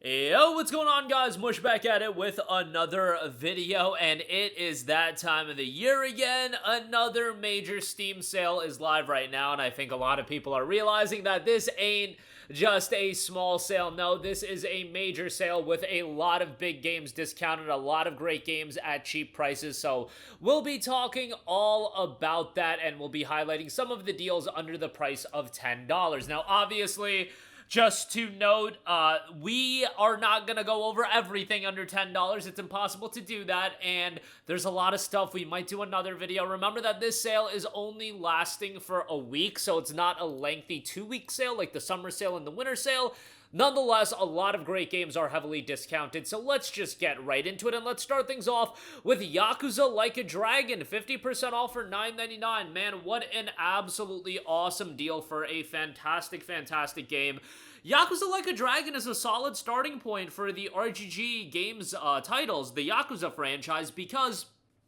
Yo, what's going on, guys? Mush back at it with another video, and it is that time of the year again. Another major Steam sale is live right now, and I think a lot of people are realizing that this ain't just a small sale. No, this is a major sale with a lot of big games discounted, a lot of great games at cheap prices, so we'll be talking all about that, and we'll be highlighting some of the deals under the price of $10. Now, obviously, just to note, we are not going to go over everything under $10. It's impossible to do that, and there's a lot of stuff. We might do another video. Remember that this sale is only lasting for a week, so it's not a lengthy 2-week sale like the summer sale and the winter sale. Nonetheless, a lot of great games are heavily discounted, so let's just get right into it, and let's start things off with Yakuza Like a Dragon, 50% off for $9.99. Man, what an absolutely awesome deal for a fantastic, fantastic game. Yakuza Like a Dragon is a solid starting point for the RGG games titles, the Yakuza franchise, because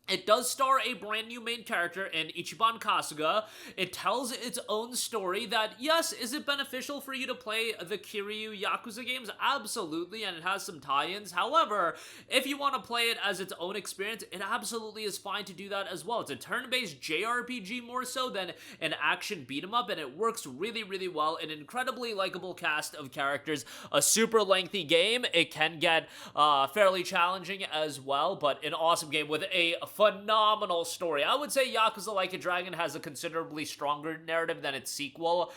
it does star a brand new main character in Ichiban Kasuga. It tells its own story that, yes, is it beneficial for you to play the Kiryu Yakuza games? Absolutely, and it has some tie-ins. However, if you want to play it as its own experience, it absolutely is fine to do that as well. It's a turn-based JRPG more so than an action beat-em-up, and it works really, really well. An incredibly likable cast of characters. A super lengthy game. It can get fairly challenging as well, but an awesome game with a phenomenal story. I would say Yakuza Like a Dragon has a considerably stronger narrative than its sequel,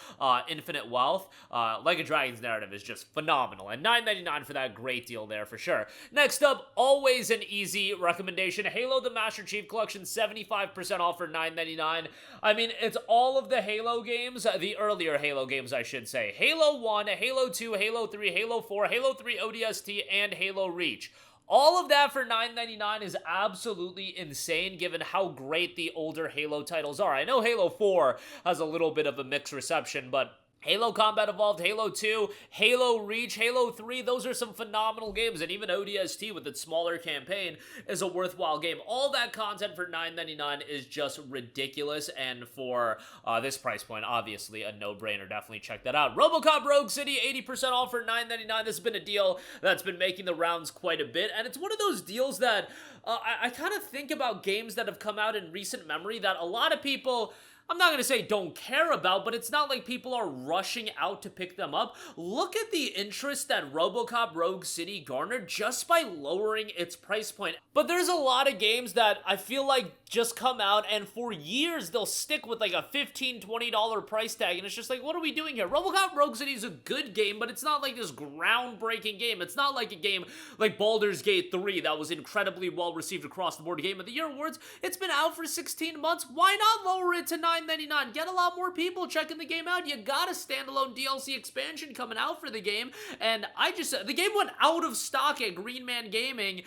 Infinite Wealth. Like a Dragon's narrative is just phenomenal, and $9.99 for that great deal there for sure. Next up, always an easy recommendation, Halo the Master Chief Collection, 75% off for $9.99. I mean, it's all of the Halo games, the earlier Halo games, I should say. Halo 1, Halo 2, Halo 3, Halo 4, Halo 3 ODST, and Halo Reach. All of that for $9.99 is absolutely insane given how great the older Halo titles are. I know Halo 4 has a little bit of a mixed reception, but Halo Combat Evolved, Halo 2, Halo Reach, Halo 3, those are some phenomenal games, and even ODST with its smaller campaign is a worthwhile game. All that content for $9.99 is just ridiculous, and for this price point, obviously a no-brainer. Definitely check that out. RoboCop Rogue City, 80% off for $9.99. This has been a deal that's been making the rounds quite a bit, and it's one of those deals that I kind of think about games that have come out in recent memory that a lot of people, I'm not going to say don't care about, but it's not like people are rushing out to pick them up. Look at the interest that RoboCop Rogue City garnered just by lowering its price point. But there's a lot of games that I feel like just come out, and for years they'll stick with like a $15, $20 price tag, and it's just like, what are we doing here? RoboCop Rogue City is a good game, but it's not like this groundbreaking game. It's not like a game like Baldur's Gate 3 that was incredibly well received across the board Game of the Year awards. It's been out for 16 months. Why not lower it to $9.99? Get a lot more people checking the game out. You got a standalone DLC expansion coming out for the game, and the game went out of stock at Green Man Gaming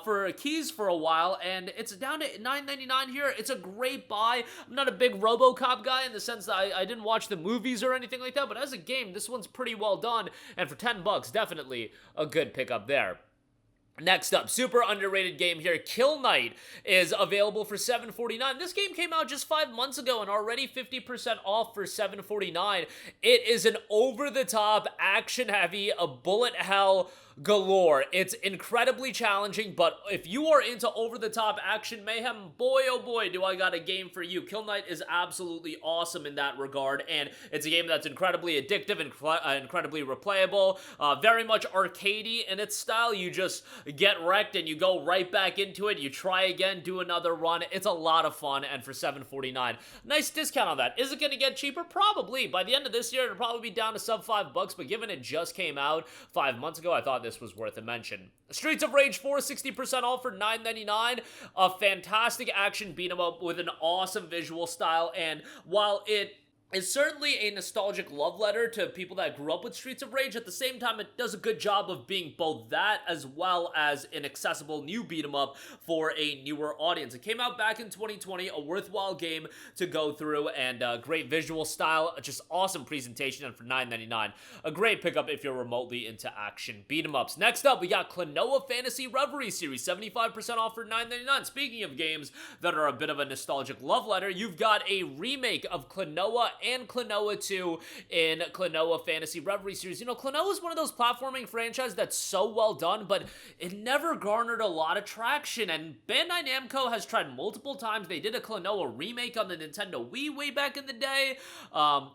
for keys for a while, and it's down to $9.99 here. It's a great buy. I'm not a big RoboCop guy in the sense that I didn't watch the movies or anything like that, but as a game, this one's pretty well done, and for $10, definitely a good pickup there. Next up, super underrated game here, Kill Knight is available for $7.49. This game came out just 5 months ago and already 50% off for $7.49. It is an over-the-top, action-heavy, a bullet hell galore. It's incredibly challenging, but if you are into over-the-top action mayhem, boy oh boy do I got a game for you. Kill Knight is absolutely awesome in that regard, and it's a game that's incredibly addictive and incredibly replayable, very much arcadey in its style. You just get wrecked and you go right back into it, you try again, do another run. It's a lot of fun, and for $7.49, nice discount on that. Is it going to get cheaper? Probably. By the end of this year, it'll probably be down to sub $5, but given it just came out 5 months ago, I thought this was worth a mention. Streets of Rage 4, 60% off for $9.99. A fantastic action beat 'em up with an awesome visual style, and while it is certainly a nostalgic love letter to people that grew up with Streets of Rage. At the same time, it does a good job of being both that as well as an accessible new beat-em-up for a newer audience. It came out back in 2020, a worthwhile game to go through, and great visual style, just awesome presentation, and for $9.99, a great pickup if you're remotely into action beat-em-ups. Next up, we got Klonoa Phantasy Reverie series, 75% off for $9.99. Speaking of games that are a bit of a nostalgic love letter, you've got a remake of Klonoa and Klonoa 2 in Klonoa Phantasy Reverie series. You know, Klonoa is one of those platforming franchises that's so well done, but it never garnered a lot of traction, and Bandai Namco has tried multiple times. They did a Klonoa remake on the Nintendo Wii way back in the day.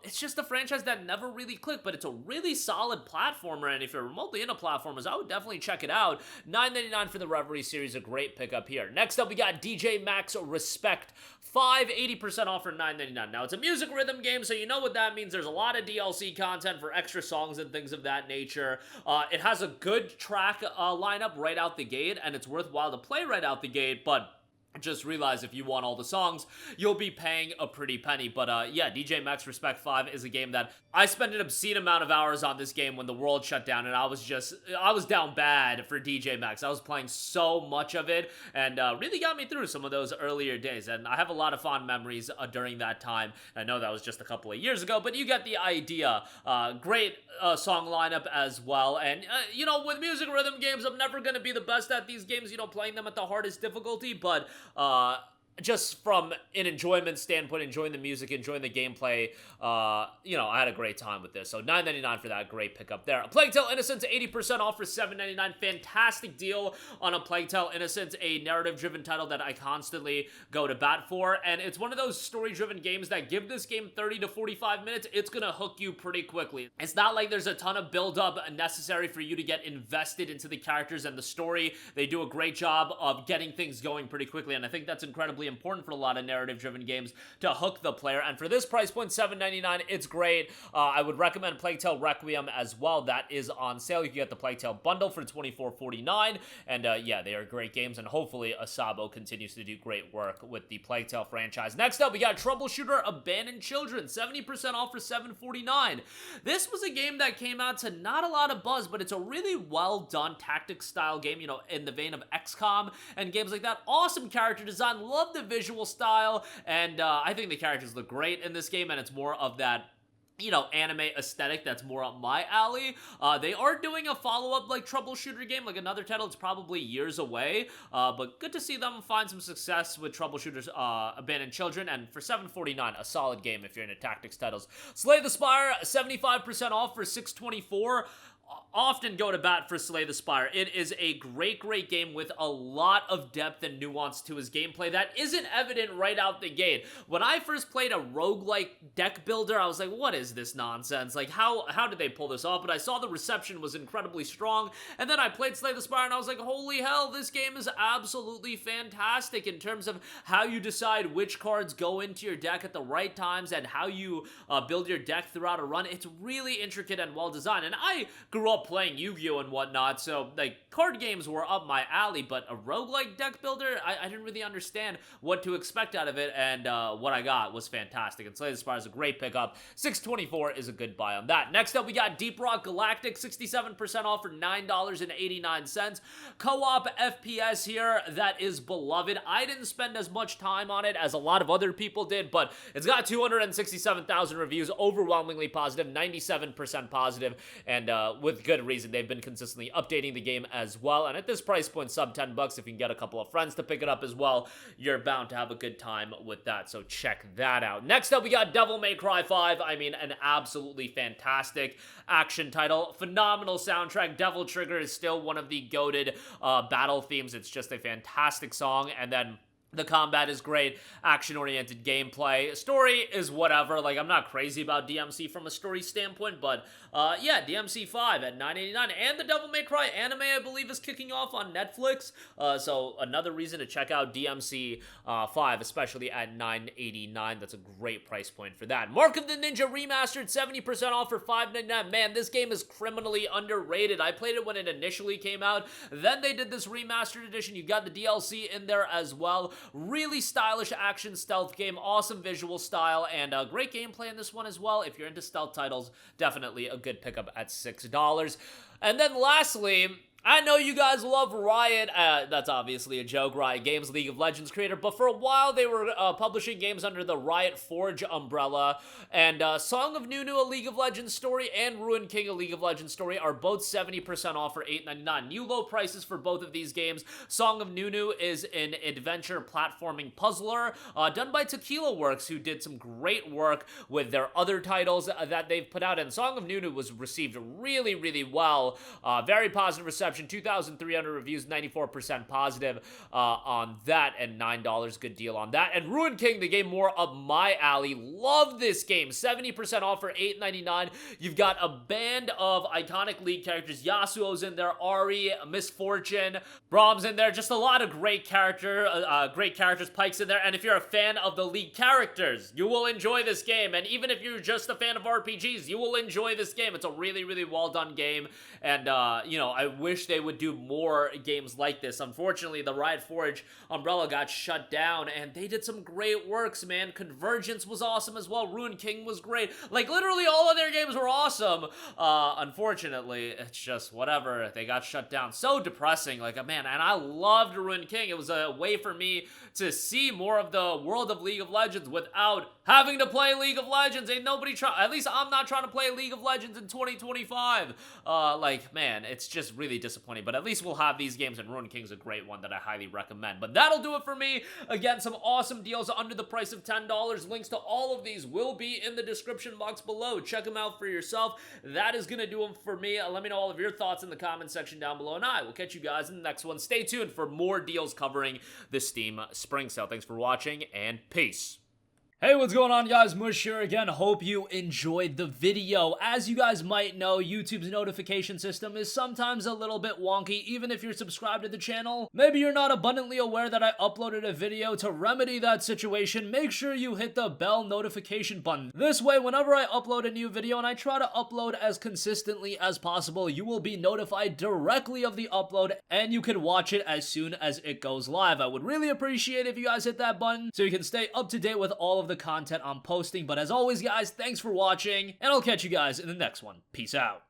It's just a franchise that never really clicked, but it's a really solid platformer, and if you're remotely into platformers, I would definitely check it out. $9.99 for the Reverie series, a great pickup here. Next up, we got DJMAX Respect 5, 80% off for $9.99. Now, it's a music rhythm game, so you know what that means. There's a lot of DLC content for extra songs and things of that nature. It has a good track lineup right out the gate, and it's worthwhile to play right out the gate, but just realize if you want all the songs, you'll be paying a pretty penny. But yeah, DJMAX Respect 5 is a game that I spent an obscene amount of hours on this game when the world shut down, and I was down bad for DJMAX. I was playing so much of it, and really got me through some of those earlier days, and I have a lot of fond memories during that time. I know that was just a couple of years ago, but you get the idea. Great song lineup as well, and you know, with music rhythm games, I'm never going to be the best at these games, you know, playing them at the hardest difficulty, but just from an enjoyment standpoint, enjoying the music, enjoying the gameplay, you know, I had a great time with this. So $9.99 for that, great pickup there. A Plague Tale Innocence, 80% off for $7.99. Fantastic deal on A Plague Tale Innocence, a narrative-driven title that I constantly go to bat for. And it's one of those story-driven games that give this game 30 to 45 minutes, it's gonna hook you pretty quickly. It's not like there's a ton of build-up necessary for you to get invested into the characters and the story. They do a great job of getting things going pretty quickly, and I think that's incredibly important for a lot of narrative-driven games to hook the player. And for this price point, $7.99, it's great. I would recommend Plague Tale Requiem as well. That is on sale. You can get the Plague Tale bundle for $24.49. And yeah, they are great games, and hopefully Asabo continues to do great work with the Plague Tale franchise. Next up, we got Troubleshooter Abandoned Children, 70% off for $7.49. This was a game that came out to not a lot of buzz, but it's a really well-done tactics-style game, you know, in the vein of XCOM and games like that. Awesome character design. Love the visual style, and I think the characters look great in this game, and it's more of that, you know, anime aesthetic that's more up my alley. They are doing a follow-up, like, Troubleshooter game, like another title. It's probably years away, but good to see them find some success with Troubleshooter's Abandoned Children, and for $7.49, a solid game if you're into tactics titles. Slay the Spire, 75% off for $6.24. Often go to bat for Slay the Spire. It is a great, great game with a lot of depth and nuance to his gameplay that isn't evident right out the gate. When I first played a roguelike deck builder, I was like, what is this nonsense? Like, how did they pull this off? But I saw the reception was incredibly strong, and then I played Slay the Spire, and I was like, holy hell, this game is absolutely fantastic in terms of how you decide which cards go into your deck at the right times and how you build your deck throughout a run. It's really intricate and well designed, and I grew up playing Yu-Gi-Oh! And whatnot, so, like, card games were up my alley, but a roguelike deck builder, I didn't really understand what to expect out of it, and what I got was fantastic, and Slay the Spire is a great pickup. $6.24 is a good buy on that. Next up, we got Deep Rock Galactic, 67% off for $9.89. Co-op FPS here that is beloved. I didn't spend as much time on it as a lot of other people did, but it's got 267,000 reviews, overwhelmingly positive, 97% positive, and with good reason. They've been consistently updating the game as well, and at this price point, sub $10, if you can get a couple of friends to pick it up as well, you're bound to have a good time with that, so check that out. Next up, we got Devil May Cry 5. I mean, an absolutely fantastic action title. Phenomenal soundtrack. Devil Trigger is still one of the goated battle themes. It's just a fantastic song, and then the combat is great, action-oriented gameplay. Story is whatever. Like, I'm not crazy about DMC from a story standpoint, but yeah, DMC 5 at $9.89. And the Devil May Cry anime, I believe, is kicking off on Netflix. So another reason to check out DMC 5, especially at $9.89. That's a great price point for that. Mark of the Ninja Remastered, 70% off for $5.99. Man, this game is criminally underrated. I played it when it initially came out. Then they did this remastered edition. You got the DLC in there as well. Really stylish action stealth game, awesome visual style, and great gameplay in this one as well. If you're into stealth titles, definitely a good pickup at $6. And then lastly, I know you guys love Riot, that's obviously a joke, Riot Games, League of Legends creator, but for a while they were publishing games under the Riot Forge umbrella, and Song of Nunu, a League of Legends story, and Ruined King, a League of Legends story, are both 70% off for $8.99. New low prices for both of these games. Song of Nunu is an adventure platforming puzzler, done by Tequila Works, who did some great work with their other titles that they've put out, and Song of Nunu was received really, really well. Very positive reception. 2,300 reviews, 94% positive on that, and $9 good deal on that. And Ruined King, the game more up my alley. Love this game. 70% off for $8.99. You've got a band of iconic League characters. Yasuo's in there, Ari, Misfortune, Brahms in there. Just a lot of great characters. Pike's in there. And if you're a fan of the League characters, you will enjoy this game. And even if you're just a fan of RPGs, you will enjoy this game. It's a really, really well done game. And, you know, I wish they would do more games like this. Unfortunately, the Riot Forge umbrella got shut down, and they did some great works, man. Convergence was awesome as well. Ruined King was great. Like, literally all of their games were awesome. Unfortunately, it's just whatever. They got shut down. So depressing. Like, man, and I loved Ruined King. It was a way for me to see more of the world of League of Legends without having to play League of Legends. Ain't nobody at least I'm not trying to play League of Legends in 2025. Like, man, it's just really disappointing, but at least we'll have these games, and Ruined King's a great one that I highly recommend. But that'll do it for me. Again, some awesome deals under the price of $10. Links to all of these will be in the description box below. Check them out for yourself. That is going to do them for me. Let me know all of your thoughts in the comment section down below, and I will catch you guys in the next one. Stay tuned for more deals covering the Steam Spring Sale. Thanks for watching, and peace. Hey, what's going on, guys? Mush here again. Hope you enjoyed the video. As you guys might know, YouTube's notification system is sometimes a little bit wonky, even if you're subscribed to the channel. Maybe you're not abundantly aware that I uploaded a video. To remedy that situation, make sure you hit the bell notification button. This way, whenever I upload a new video, and I try to upload as consistently as possible, you will be notified directly of the upload, and you can watch it as soon as it goes live. I would really appreciate it if you guys hit that button so you can stay up to date with all of the content I'm posting. But as always, guys, thanks for watching, and I'll catch you guys in the next one. Peace out.